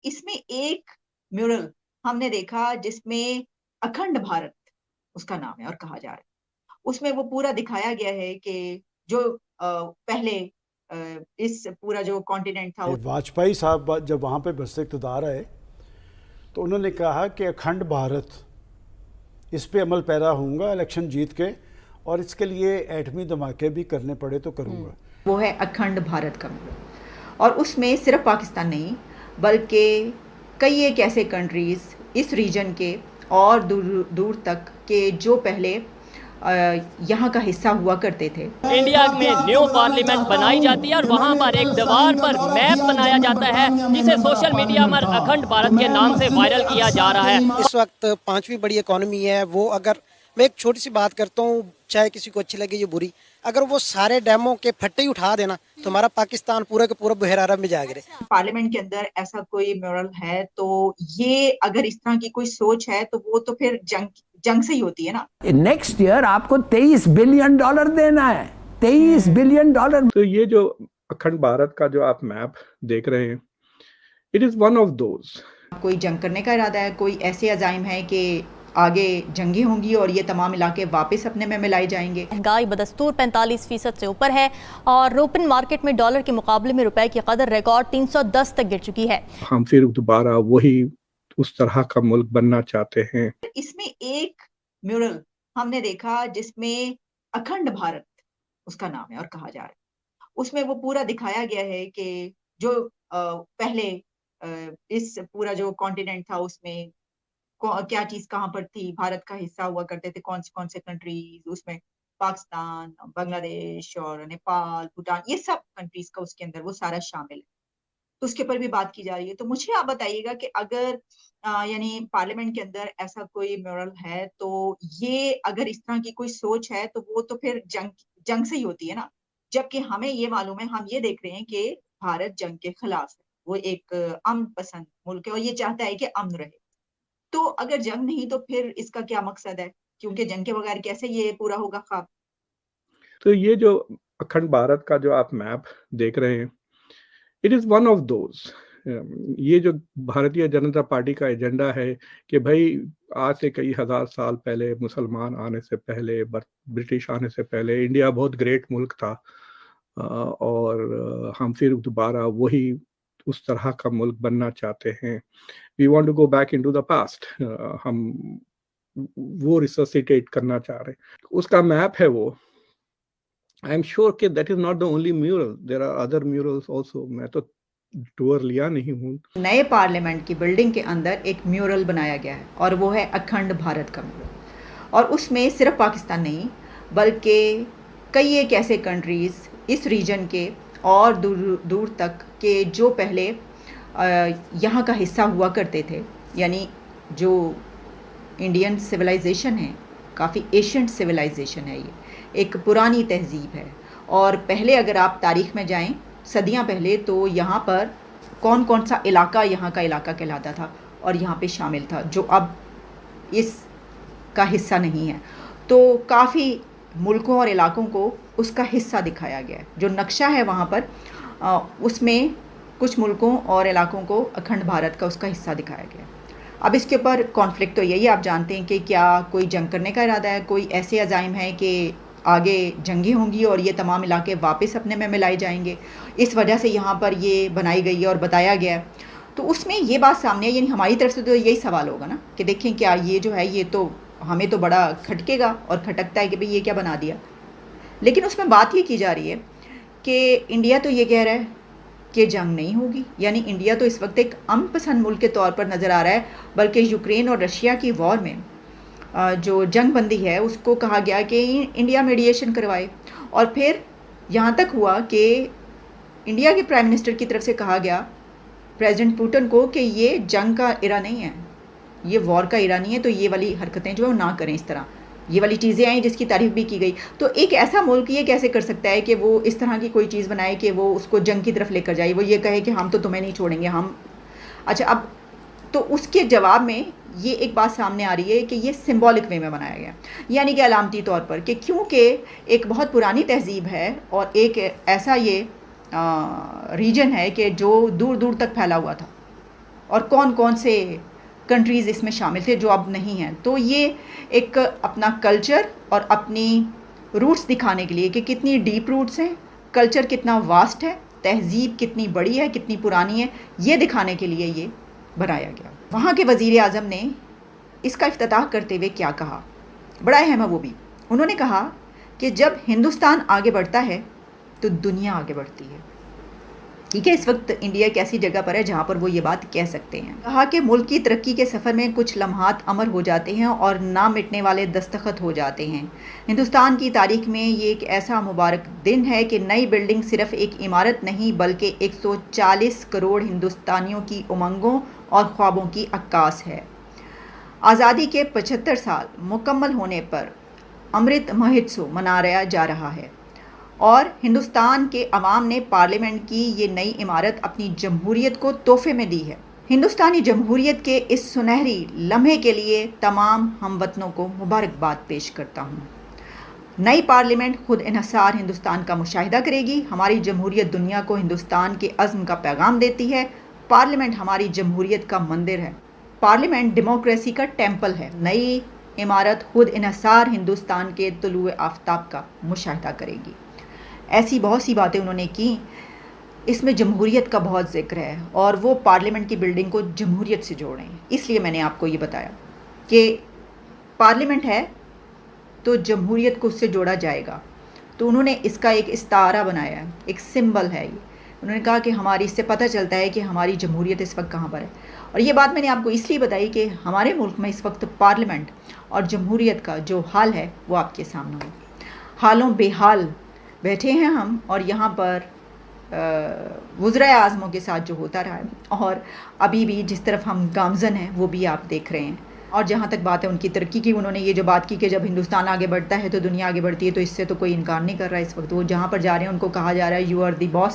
اس میں ایک میورل ہم نے دیکھا جس میں اکھنڈ بھارت اس کا نام ہے اور کہا جا رہا ہے. اس میں وہ پورا دکھایا گیا ہے کہ جو پہلے اس پورا جو کانٹیننٹ تھا. واجپئی صاحب جب وہاں پہ بس اقتدار آئے تو انہوں نے کہا کہ اکھنڈ بھارت اس پہ عمل پیرا ہوں گا الیکشن جیت کے، اور اس کے لیے ایٹمی دھماکے بھی کرنے پڑے تو کروں گا. وہ ہے اکھنڈ بھارت کا میورل، اور اس میں صرف پاکستان نہیں بلکہ کئی ایک ایسے کنٹریز اس ریجن کے اور دور دور تک کے جو پہلے یہاں کا حصہ ہوا کرتے تھے. انڈیا میں نیو پارلیمنٹ بنائی جاتی ہے اور وہاں پر ایک دیوار پر میپ بنایا جاتا ہے جسے سوشل میڈیا پر اکھنڈ بھارت کے نام سے وائرل کیا جا رہا ہے. اس وقت 5ویں بڑی اکانومی ہے وہ، اگر میں ایک چھوٹی سی بات کرتا ہوں چاہے کسی کو اچھی لگے یا بری، اگر وہ سارے ڈیموں کے پھٹے ہی اٹھا دینا تو ہمارا پاکستان پورا کا پورا بحیرہ عرب میں جا گرے. پارلیمنٹ کے اندر ایسا کوئی میورل ہے تو یہ اگر اس طرح کی کوئی سوچ ہے تو وہ تو پھر جنگ سے ہی ہوتی ہے نا. نیکسٹ ایئر آپ کو $23 بلین دینا ہے، $23 بلین. تو یہ جو اکھنڈ بھارت کا جو آپ میپ دیکھ رہے ہیں، it is one of those. کوئی جنگ کرنے کا ارادہ ہے، کوئی ایسے عزائم ہے کہ آگے جنگیں ہوں گی اور یہ تمام علاقے واپس اپنے میں ملائے جائیں گے. مہنگائی بدستور 45% سے اوپر ہے اور اوپن مارکیٹ میں ڈالر کے مقابلے میں روپے کی قدر ریکارڈ 310 تک گر چکی ہے. ہم پھر دوبارہ وہی اس طرح کا ملک بننا چاہتے ہیں. اس میں ایک میورل ہم نے دیکھا جس میں اکھنڈ بھارت اس کا نام ہے اور کہا جا رہا ہے. اس میں وہ پورا دکھایا گیا ہے کہ جو پہلے اس پورا جو کانٹیننٹ تھا اس میں کیا چیز کہاں پر تھی، بھارت کا حصہ ہوا کرتے تھے کون سے کنٹریز، اس میں پاکستان، بنگلہ دیش اور نیپال، بھوٹان، یہ سب کنٹریز کا اس کے اندر وہ سارا شامل ہے. تو اس کے اوپر بھی بات کی جا رہی ہے. تو مجھے آپ بتائیے گا کہ اگر یعنی پارلیمنٹ کے اندر ایسا کوئی میورل ہے تو یہ اگر اس طرح کی کوئی سوچ ہے تو وہ تو پھر جنگ سے ہی ہوتی ہے نا. جبکہ ہمیں یہ معلوم ہے، ہم یہ دیکھ رہے ہیں کہ بھارت جنگ کے خلاف ہے، وہ ایک امن پسند ملک ہے اور یہ چاہتا ہے کہ امن رہے. تو اگر جنگ نہیں تو پھر اس کا کیا مقصد ہے؟ کیونکہ جنگ کے بغیر کیسے یہ پورا ہوگا خواب. تو یہ جو اکھنڈ بھارت کا جو آپ میپ دیکھ رہے ہیں، it is one of those. یہ جو بھارتیہ جنتا پارٹی کا ایجنڈا ہے کہ بھائی آج سے کئی ہزار سال پہلے، مسلمان آنے سے پہلے، برٹش آنے سے پہلے انڈیا بہت گریٹ ملک تھا، اور ہم پھر دوبارہ وہی اس طرح کا ملک بننا چاہتے ہیں. We want to go back into the past. ہم وہ ریسسیٹیٹ کرنا چاہ رہے ہیں. اس کا میپ ہے وہ. I am sure کہ that is not the only mural. There are other murals also. میں تو ٹور لیا نہیں ہوں. نئے پارلیمنٹ کی بلڈنگ کے اندر ایک میورل بنایا گیا ہے اور وہ ہے اکھنڈ بھارت کا میورل، اور اس میں صرف پاکستان نہیں بلکہ کئی ایک ایسے کنٹریز اس ریجن کے اور دور دور تک کے جو پہلے یہاں کا حصہ ہوا کرتے تھے. یعنی جو انڈین سویلائزیشن ہے کافی ایشینٹ سویلائزیشن ہے، یہ ایک پرانی تہذیب ہے. اور پہلے اگر آپ تاریخ میں جائیں صدیاں پہلے تو یہاں پر کون سا علاقہ یہاں کا علاقہ کہلاتا تھا اور یہاں پہ شامل تھا جو اب اس کا حصہ نہیں ہے. تو کافی ملکوں اور علاقوں کو اس کا حصہ دکھایا گیا ہے. جو نقشہ ہے وہاں پر اس میں کچھ ملکوں اور علاقوں کو اکھنڈ بھارت کا اس کا حصہ دکھایا گیا ہے. اب اس کے اوپر کانفلکٹ تو یہی آپ جانتے ہیں کہ کیا کوئی جنگ کرنے کا ارادہ ہے، کوئی ایسے عزائم ہے کہ آگے جنگیں ہوں گی اور یہ تمام علاقے واپس اپنے میں ملائے جائیں گے. اس وجہ سے یہاں پر یہ بنائی گئی ہے اور بتایا گیا ہے. تو اس میں یہ بات سامنے ہے، یعنی ہماری طرف سے تو یہی سوال ہوگا نا کہ دیکھیں کیا یہ جو ہے یہ تو ہمیں تو بڑا کھٹکے گا اور کھٹکتا ہے کہ بھئی یہ کیا بنا دیا. لیکن اس میں بات یہ کی جا رہی ہے کہ انڈیا تو یہ کہہ رہا ہے کہ جنگ نہیں ہوگی. یعنی انڈیا تو اس وقت ایک امن پسند ملک کے طور پر نظر آ رہا ہے، بلکہ یوکرین اور رشیا کی وار میں جو جنگ بندی ہے اس کو کہا گیا کہ انڈیا میڈیشن کروائے. اور پھر یہاں تک ہوا کہ انڈیا کے پرائم منسٹر کی طرف سے کہا گیا پریزیڈنٹ پوٹن کو کہ یہ جنگ کا ارادہ نہیں ہے، یہ وار کا ارادہ نہیں ہے، تو یہ والی حرکتیں جو ہے وہ نہ کریں. اس طرح یہ والی چیزیں آئیں جس کی تعریف بھی کی گئی. تو ایک ایسا ملک یہ کیسے کر سکتا ہے کہ وہ اس طرح کی کوئی چیز بنائے کہ وہ اس کو جنگ کی طرف لے کر جائے، وہ یہ کہے کہ ہم تو تمہیں نہیں چھوڑیں گے ہم. اچھا، اب تو اس کے جواب میں یہ ایک بات سامنے آ رہی ہے کہ یہ سمبولک وے میں بنایا گیا، یعنی کہ علامتی طور پر، کہ کیونکہ ایک بہت پرانی تہذیب ہے اور ایک ایسا یہ ریجن ہے کہ جو دور دور تک پھیلا ہوا تھا. اور کون کون سے کنٹریز اس میں شامل تھے جو اب نہیں ہیں. تو یہ ایک اپنا کلچر اور اپنی روٹس دکھانے کے لیے کہ کتنی ڈیپ روٹس ہیں, کلچر کتنا واسٹ ہے, تہذیب کتنی بڑی ہے, کتنی پرانی ہے, یہ دکھانے کے لیے یہ بنایا گیا. وہاں کے وزیر اعظم نے اس کا افتتاح کرتے ہوئے کیا کہا, بڑا اہم ہے وہ بھی. انہوں نے کہا کہ جب ہندوستان آگے بڑھتا ہے تو دنیا آگے بڑھتی ہے. ٹھیک ہے, اس وقت انڈیا ایک ایسی جگہ پر ہے جہاں پر وہ یہ بات کہہ سکتے ہیں. کہا کہ ملک کی ترقی کے سفر میں کچھ لمحات امر ہو جاتے ہیں اور نہ مٹنے والے دستخط ہو جاتے ہیں. ہندوستان کی تاریخ میں یہ ایک ایسا مبارک دن ہے کہ نئی بلڈنگ صرف ایک عمارت نہیں بلکہ 140 کروڑ ہندوستانیوں کی امنگوں اور خوابوں کی عکاس ہے. آزادی کے 75 سال مکمل ہونے پر امرت مہوتسو منایا جا رہا ہے اور ہندوستان کے عوام نے پارلیمنٹ کی یہ نئی عمارت اپنی جمہوریت کو تحفے میں دی ہے. ہندوستانی جمہوریت کے اس سنہری لمحے کے لیے تمام ہم وطنوں کو مبارکباد پیش کرتا ہوں. نئی پارلیمنٹ خود انحصار ہندوستان کا مشاہدہ کرے گی. ہماری جمہوریت دنیا کو ہندوستان کے عزم کا پیغام دیتی ہے. پارلیمنٹ ہماری جمہوریت کا مندر ہے. پارلیمنٹ ڈیموکریسی کا ٹیمپل ہے. نئی عمارت خود انحصار ہندوستان کے طلوع آفتاب کا مشاہدہ کرے گی. ایسی بہت سی باتیں انہوں نے کی. اس میں جمہوریت کا بہت ذکر ہے اور وہ پارلیمنٹ کی بلڈنگ کو جمہوریت سے جوڑ رہے ہیں. اس لیے میں نے آپ کو یہ بتایا کہ پارلیمنٹ ہے تو جمہوریت کو اس سے جوڑا جائے گا. تو انہوں نے اس کا ایک استعارہ بنایا ہے, ایک سمبل ہے یہ. انہوں نے کہا کہ ہماری اس سے پتہ چلتا ہے کہ ہماری جمہوریت اس وقت کہاں پر ہے. اور یہ بات میں نے آپ کو اس لیے بتائی کہ ہمارے ملک میں اس وقت پارلیمنٹ اور جمہوریت کا جو حال ہے وہ آپ کے سامنے ہو. حالوں بے حال بیٹھے ہیں ہم, اور یہاں پر وزرائے اعظموں کے ساتھ جو ہوتا رہا ہے اور ابھی بھی جس طرف ہم گامزن ہیں وہ بھی آپ دیکھ رہے ہیں. اور جہاں تک بات ہے ان کی ترقی کی, انہوں نے یہ جو بات کی کہ جب ہندوستان آگے بڑھتا ہے تو دنیا آگے بڑھتی ہے, تو اس سے تو کوئی انکار نہیں کر رہا ہے. اس وقت وہ جہاں پر جا رہے ہیں ان کو کہا جا رہا ہے یو آر دی باس.